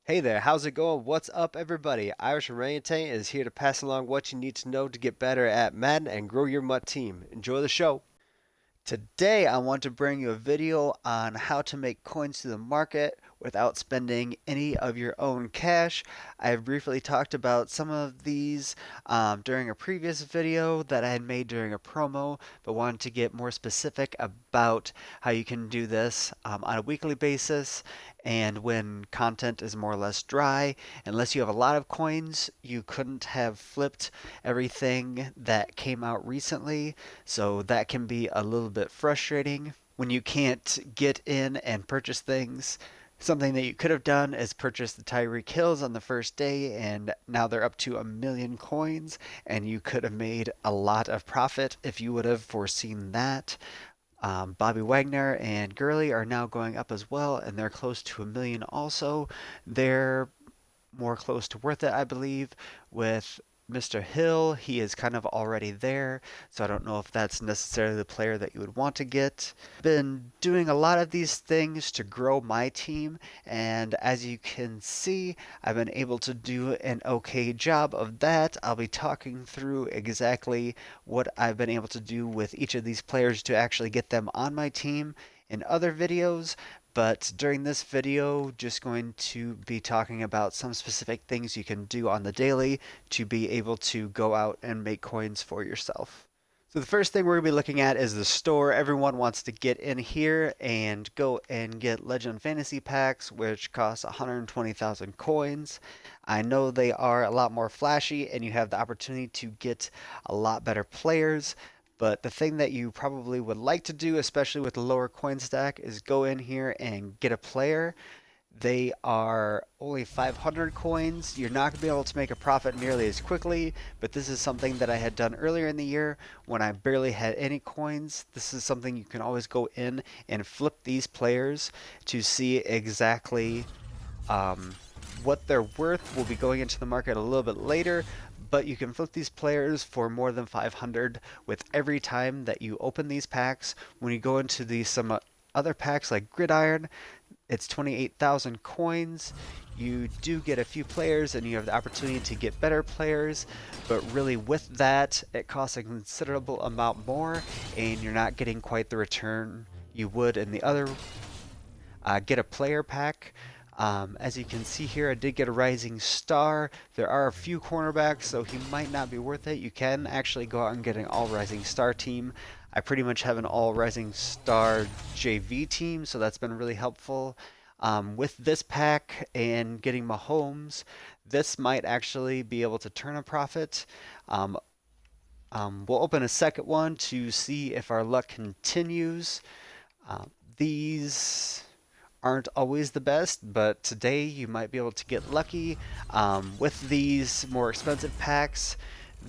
Hey there, how's it going? What's up, everybody? Irish Orangutan is here to pass along what you need to know to get better at Madden and grow your MUT team. Enjoy the show. Today, I want to bring you a video on how to make coins to the market without spending any of your own cash. I briefly talked about some of these during a previous video that I had made during a promo, but wanted to get more specific about how you can do this on a weekly basis and when content is more or less dry. Unless you have a lot of coins, you couldn't have flipped everything that came out recently, so that can be a little bit frustrating when you can't get in and purchase things. Something that you could have done is purchase the Tyreek Hills on the first day, and now they're up to 1,000,000 coins, and you could have made a lot of profit if you would have foreseen that. Bobby Wagner and Gurley are now going up as well, and they're close to 1,000,000 also. They're more close to worth it, I believe. With Mr. Hill, he is kind of already there, so I don't know if that's necessarily the player that you would want to get. Been doing a lot of these things to grow my team, and as you can see, I've been able to do an okay job of that. I'll be talking through exactly what I've been able to do with each of these players to actually get them on my team in other videos, but during this video, just going to be talking about some specific things you can do on the daily to be able to go out and make coins for yourself. So the first thing we're going to be looking at is the store. Everyone wants to get in here and go and get Legend Fantasy Packs, which cost 120,000 coins. I know they are a lot more flashy and you have the opportunity to get a lot better players. But the thing that you probably would like to do, especially with the lower coin stack, is go in here and get a player. They are only 500 coins. You're not going to be able to make a profit nearly as quickly, but this is something that I had done earlier in the year when I barely had any coins. This is something you can always go in and flip these players to see exactly um, what they're worth. We'll be going into the market a little bit later, but you can flip these players for more than 500 with every time that you open these packs. When you go into some other packs like Gridiron, it's 28,000 coins. You do get a few players and you have the opportunity to get better players, but really with that, it costs a considerable amount more and you're not getting quite the return you would in the other get a player pack. As you can see here, I did get a rising star. There are a few cornerbacks, so he might not be worth it. You can actually go out and get an all rising star team. I pretty much have an all rising star JV team, so that's been really helpful. With this pack and getting Mahomes, this might actually be able to turn a profit. We'll open a second one to see if our luck continues. These aren't always the best, but today you might be able to get lucky. With these more expensive packs,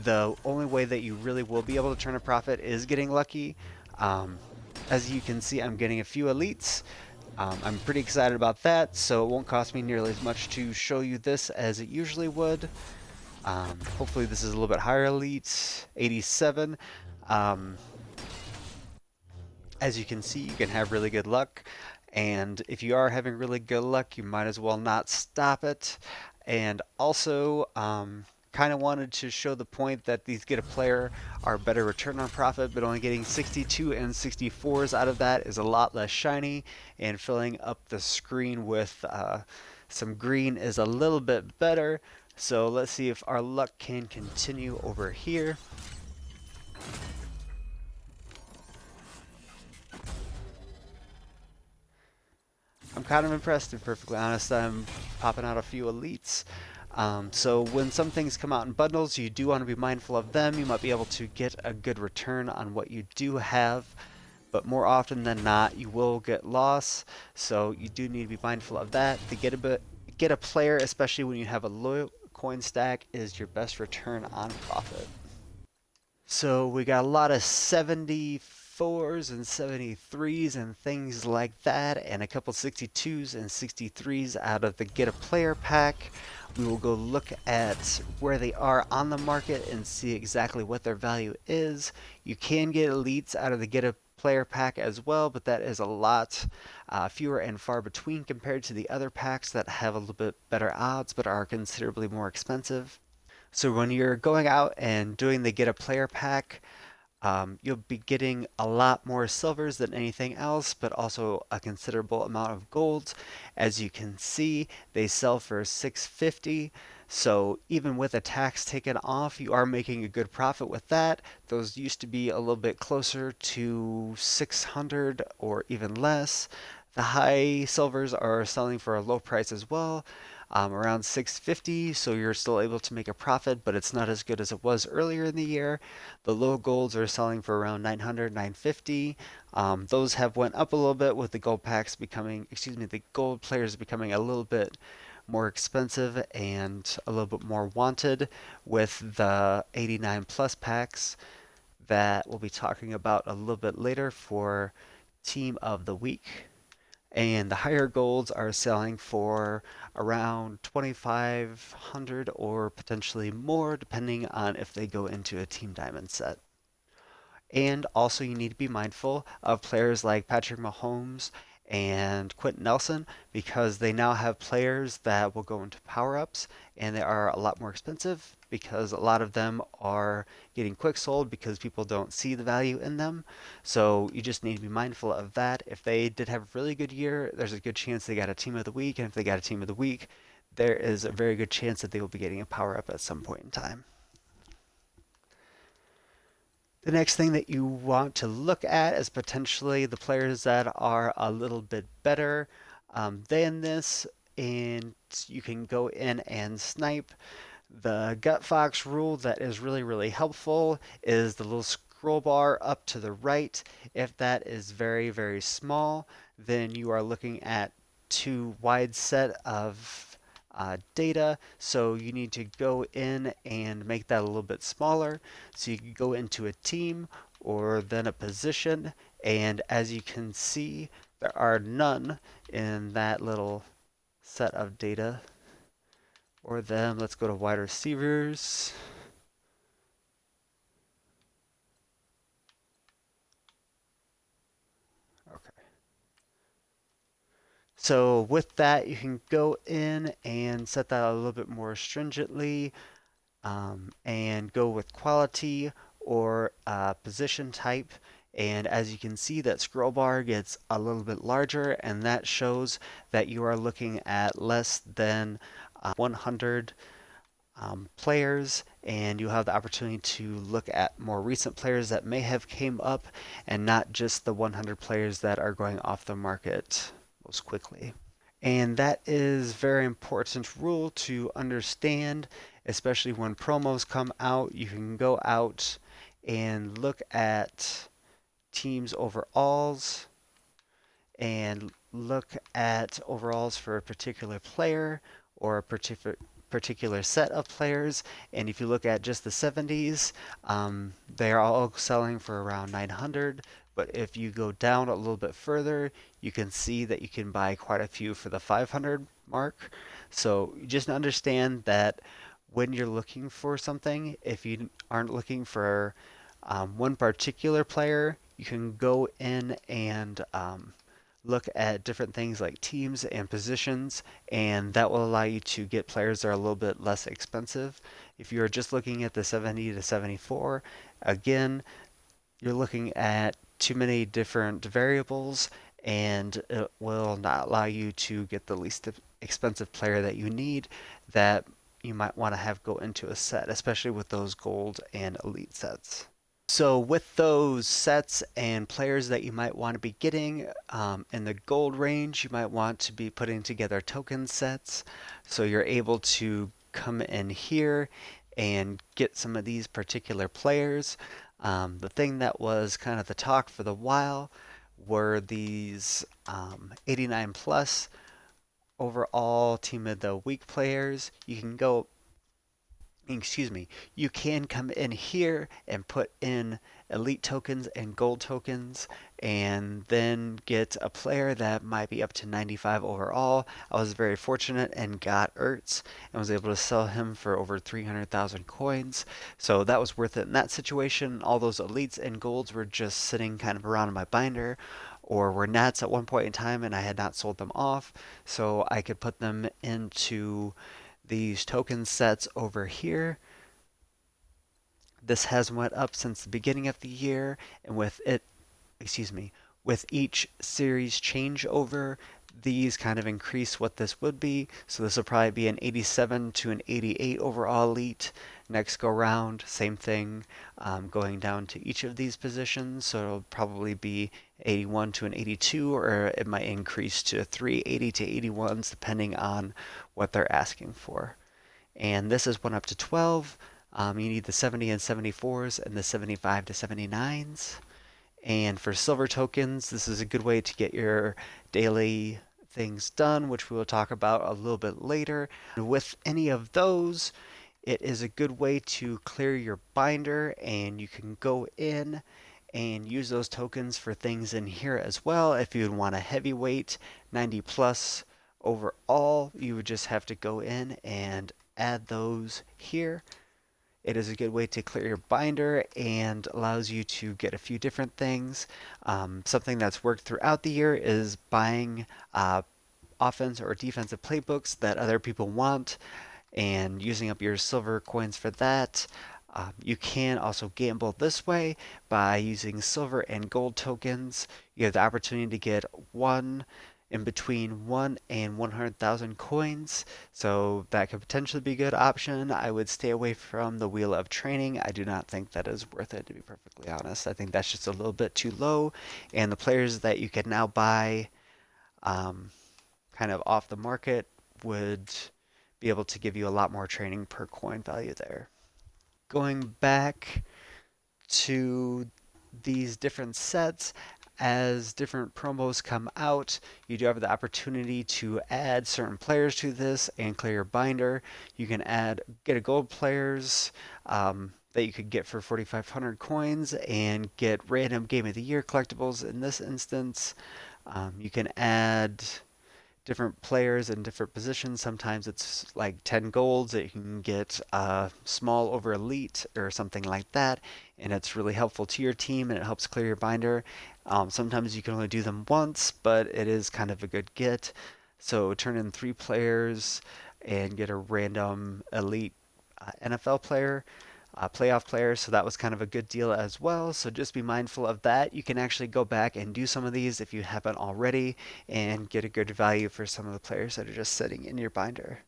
the only way that you really will be able to turn a profit is getting lucky. As you can see, I'm getting a few elites. I'm pretty excited about that, so it won't cost me nearly as much to show you this as it usually would. Hopefully this is a little bit higher elite, 87. As you can see, you can have really good luck. And if you are having really good luck, you might as well not stop it. And also, kind of wanted to show the point that these get a player are better return on profit, but only getting 62 and 64s out of that is a lot less shiny, and filling up the screen with some green is a little bit better. So let's see if our luck can continue over here. I'm kind of impressed, to be perfectly honest. I'm popping out a few elites. So when some things come out in bundles, you do want to be mindful of them. You might be able to get a good return on what you do have, but more often than not, you will get loss. So you do need to be mindful of that. To get a player, especially when you have a low coin stack, is your best return on profit. So we got a lot of 74s and 73s and things like that, and a couple 62s and 63s out of the Get a Player pack. We will go look at where they are on the market and see exactly what their value is. You can get elites out of the Get a player pack as well, but that is a lot fewer and far between compared to the other packs that have a little bit better odds but are considerably more expensive. So when you're going out and doing the get a player pack, you'll be getting a lot more silvers than anything else, but also a considerable amount of golds. As you can see, they sell for 650. So even with a tax taken off, you are making a good profit with that. Those used to be a little bit closer to 600 or even less. The high silvers are selling for a low price as well, around 650, so you're still able to make a profit, but it's not as good as it was earlier in the year. The low golds are selling for around 900, 950. Those have went up a little bit with the gold packs becoming, excuse me, the gold players becoming a little bit more expensive and a little bit more wanted with the 89 plus packs that we'll be talking about a little bit later for Team of the Week. And the higher golds are selling for around 2,500 or potentially more, depending on if they go into a Team Diamond set. And also, you need to be mindful of players like Patrick Mahomes and Quentin Nelson because they now have players that will go into power ups and they are a lot more expensive because a lot of them are getting quick sold because people don't see the value in them. So you just need to be mindful of that. If they did have a really good year, there's a good chance they got a team of the week. And if they got a team of the week, there is a very good chance that they will be getting a power up at some point in time. The next thing that you want to look at is potentially the players that are a little bit better than this, and you can go in and snipe. The Gut Fox rule that is really, really helpful is the little scroll bar up to the right. If that is very, very small, then you are looking at too wide set of data, so you need to go in and make that a little bit smaller. So you can go into a team or then a position, and as you can see, there are none in that little set of data. Or then let's go to wide receivers. Okay. So with that, you can go in and set that a little bit more stringently and go with quality or position type. And as you can see, that scroll bar gets a little bit larger, and that shows that you are looking at less than 100 players, and you have the opportunity to look at more recent players that may have came up and not just the 100 players that are going off the market most quickly. And that is very important rule to understand, especially when promos come out. You can go out and look at teams overalls and look at overalls for a particular player or a particular set of players. And if you look at just the 70s, they are all selling for around 900. But if you go down a little bit further, you can see that you can buy quite a few for the 500 mark. So just understand that when you're looking for something, if you aren't looking for one particular player, you can go in and look at different things like teams and positions, and that will allow you to get players that are a little bit less expensive. If you're just looking at the 70 to 74, again, you're looking at too many different variables, and it will not allow you to get the least expensive player that you need that you might want to have go into a set, especially with those gold and elite sets. So with those sets and players that you might want to be getting in the gold range, you might want to be putting together token sets. So you're able to come in here and get some of these particular players. The thing that was kind of the talk for the while were these 89 plus overall team of the week players. You can go excuse me, you can come in here and put in elite tokens and gold tokens and then get a player that might be up to 95 overall. I was very fortunate and got Ertz and was able to sell him for over 300,000 coins. So that was worth it in that situation. All those elites and golds were just sitting kind of around in my binder or were nats at one point in time and I had not sold them off. So I could put them into these token sets over here. This has went up since the beginning of the year, and with it, excuse me, with each series changeover, these kind of increase what this would be. So this will probably be an 87 to an 88 overall elite. Next go round, same thing, going down to each of these positions. So it'll probably be 81 to an 82, or it might increase to 380 to 81s depending on what they're asking for. And this is 1 up to 12. You need the 70 and 74s and the 75 to 79s. And for silver tokens, this is a good way to get your daily things done, which we will talk about a little bit later. With any of those, it is a good way to clear your binder, and you can go in and use those tokens for things in here as well. If you would want a heavyweight 90 plus overall, you would just have to go in and add those here. It is a good way to clear your binder and allows you to get a few different things. Something that's worked throughout the year is buying offense or defensive playbooks that other people want and using up your silver coins for that. You can also gamble this way by using silver and gold tokens. You have the opportunity to get one in between 1 and 100,000 coins, so that could potentially be a good option. I would stay away from the Wheel of Training. I do not think that is worth it, to be perfectly honest. I think that's just a little bit too low, and the players that you can now buy kind of off the market would be able to give you a lot more training per coin value there. Going back to these different sets, as different promos come out, you do have the opportunity to add certain players to this and clear your binder. You can get a gold players that you could get for 4,500 coins and get random Game of the Year collectibles in this instance. You can add different players in different positions. Sometimes it's like 10 golds that you can get small over elite or something like that, and it's really helpful to your team and it helps clear your binder. Sometimes you can only do them once, but it is kind of a good get. So turn in 3 players and get a random elite NFL player. Playoff player, so that was kind of a good deal as well. So just be mindful of that. You can actually go back and do some of these if you haven't already and get a good value for some of the players that are just sitting in your binder.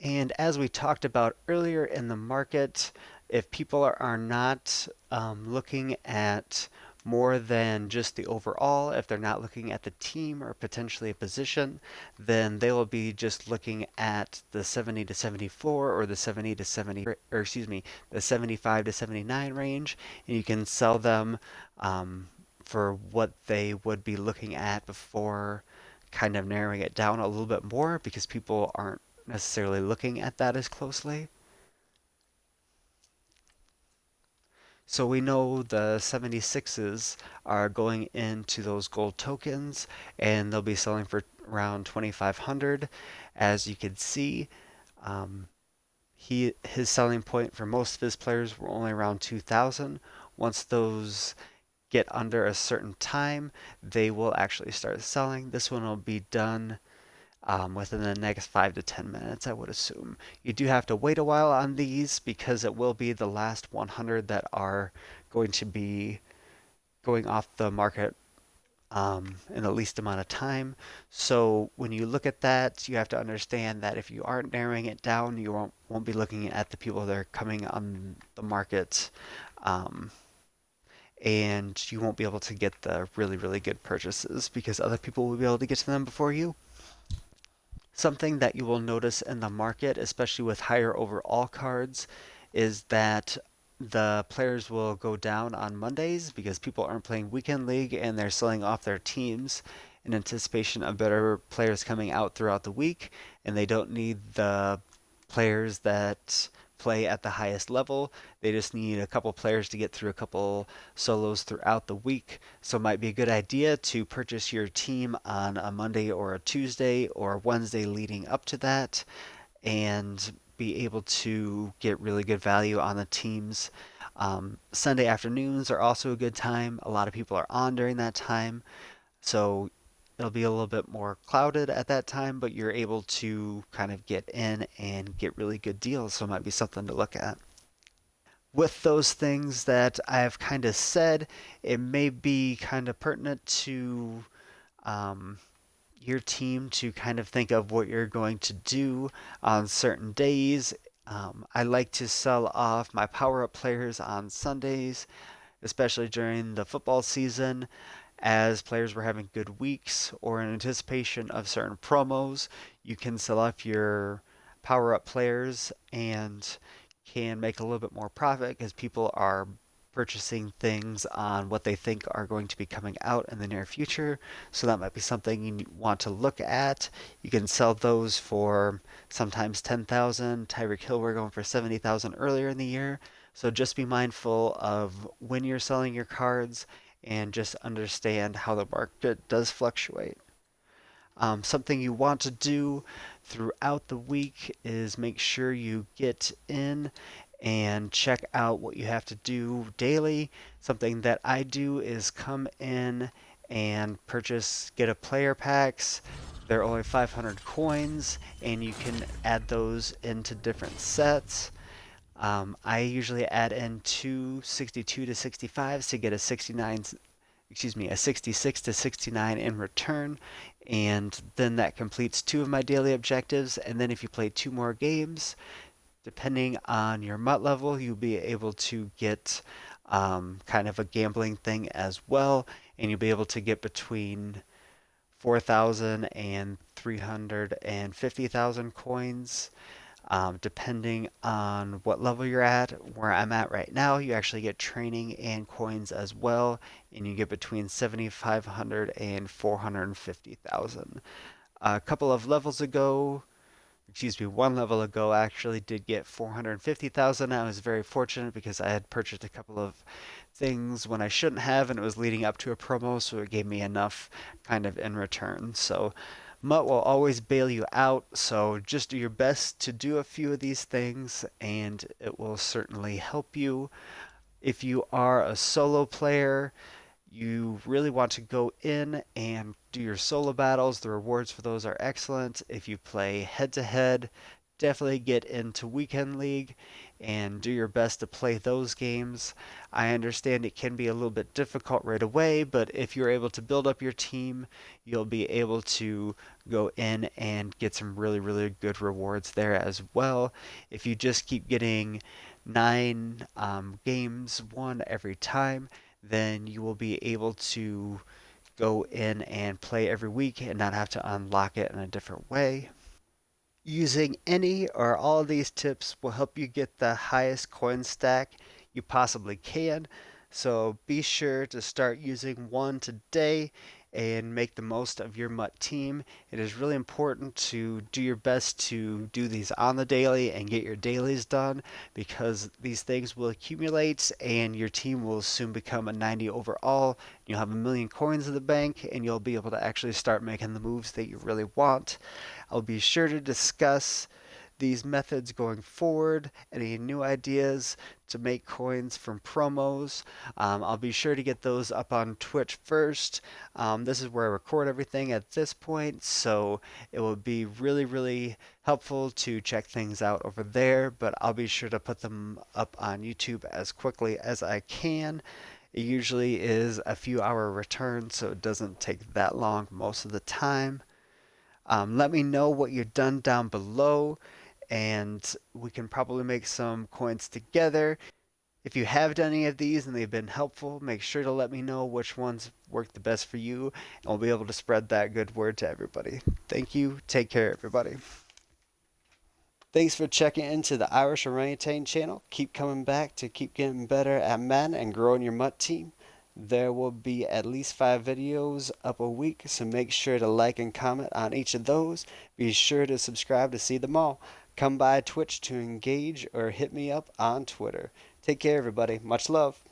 And as we talked about earlier in the market, if people are not looking at more than just the overall, if they're not looking at the team or potentially a position, then they will be just looking at the 70 to 74 or the 70 to 70, or excuse me, the 75 to 79 range, and you can sell them for what they would be looking at before kind of narrowing it down a little bit more because people aren't necessarily looking at that as closely. So we know the 76s are going into those gold tokens and they'll be selling for around 2,500. As you can see, his selling point for most of his players were only around 2,000. Once those get under a certain time, they will actually start selling. This one will be done within the next 5 to 10 minutes, I would assume. You do have to wait a while on these because it will be the last 100 that are going to be going off the market in the least amount of time. So when you look at that, you have to understand that if you aren't narrowing it down, you won't be looking at the people that are coming on the market. And you won't be able to get the really, really good purchases because other people will be able to get to them before you. Something that you will notice in the market, especially with higher overall cards, is that the players will go down on Mondays because people aren't playing Weekend League and they're selling off their teams in anticipation of better players coming out throughout the week, and they don't need the players that play at the highest level. They just need a couple players to get through a couple solos throughout the week. So it might be a good idea to purchase your team on a Monday or a Tuesday or Wednesday leading up to that, and be able to get really good value on the teams. Sunday afternoons are also a good time. A lot of people are on during that time, so it'll be a little bit more clouded at that time, but you're able to kind of get in and get really good deals, so it might be something to look at. With those things that I've kind of said, it may be kind of pertinent to um, your team to kind of think of what you're going to do on certain days. I like to sell off my power up players on Sundays, especially during the football season, as players were having good weeks or in anticipation of certain promos. You can sell off your power up players and can make a little bit more profit because people are purchasing things on what they think are going to be coming out in the near future. So that might be something you want to look at. You can sell those for sometimes 10,000. Tyreek Hill we're going for 70,000 earlier in the year. So just be mindful of when you're selling your cards and just understand how the market does fluctuate. Something you want to do throughout the week is make sure you get in and check out what you have to do daily. Something that I do is come in and purchase, get a player packs. They're only 500 coins, and you can add those into different sets. I usually add in two 62 to 65s to get a 69, a 66 to 69 in return, and then that completes two of my daily objectives. And then if you play two more games, depending on your MUT level, you'll be able to get kind of a gambling thing as well, and you'll be able to get between 4,000 and 350,000 coins. Depending on what level you're at. Where I'm at right now, you actually get training and coins as well, and you get between 7,500 and 450,000. A couple of levels ago, one level ago, I actually did get 450,000. I was very fortunate because I had purchased a couple of things when I shouldn't have, and it was leading up to a promo, so it gave me enough kind of in return. So MUT will always bail you out, so just do your best to do a few of these things, and it will certainly help you. If you are a solo player, you really want to go in and do your solo battles. The rewards for those are excellent. If you play head to head, definitely get into Weekend League and do your best to play those games. I understand it can be a little bit difficult right away, but if you're able to build up your team, you'll be able to go in and get some really, really good rewards there as well. If you just keep getting 9 games won every time, then you will be able to go in and play every week and not have to unlock it in a different way. Using any or all of these tips will help you get the highest coin stack you possibly can. So be sure to start using one today and make the most of your MUT team. It is really important to do your best to do these on the daily and get your dailies done, because these things will accumulate and your team will soon become a 90 overall. You'll have 1,000,000 coins in the bank and you'll be able to actually start making the moves that you really want. I'll be sure to discuss these methods going forward, any new ideas to make coins from promos. I'll be sure to get those up on Twitch first. This is where I record everything at this point, so it will be really, really helpful to check things out over there, but I'll be sure to put them up on YouTube as quickly as I can. It usually is a few hour return, so it doesn't take that long most of the time. Let me know what you've done down below, and we can probably make some coins together. If you have done any of these and they've been helpful, make sure to let me know which ones work the best for you, and we'll be able to spread that good word to everybody. Thank you. Take care, everybody. Thanks for checking into the Irish Orangutan channel. Keep coming back to keep getting better at Madden and growing your MUT team. There will be at least 5 videos up a week, so make sure to like and comment on each of those. Be sure to subscribe to see them all. come by Twitch to engage or hit me up on Twitter. Take care, everybody. Much love.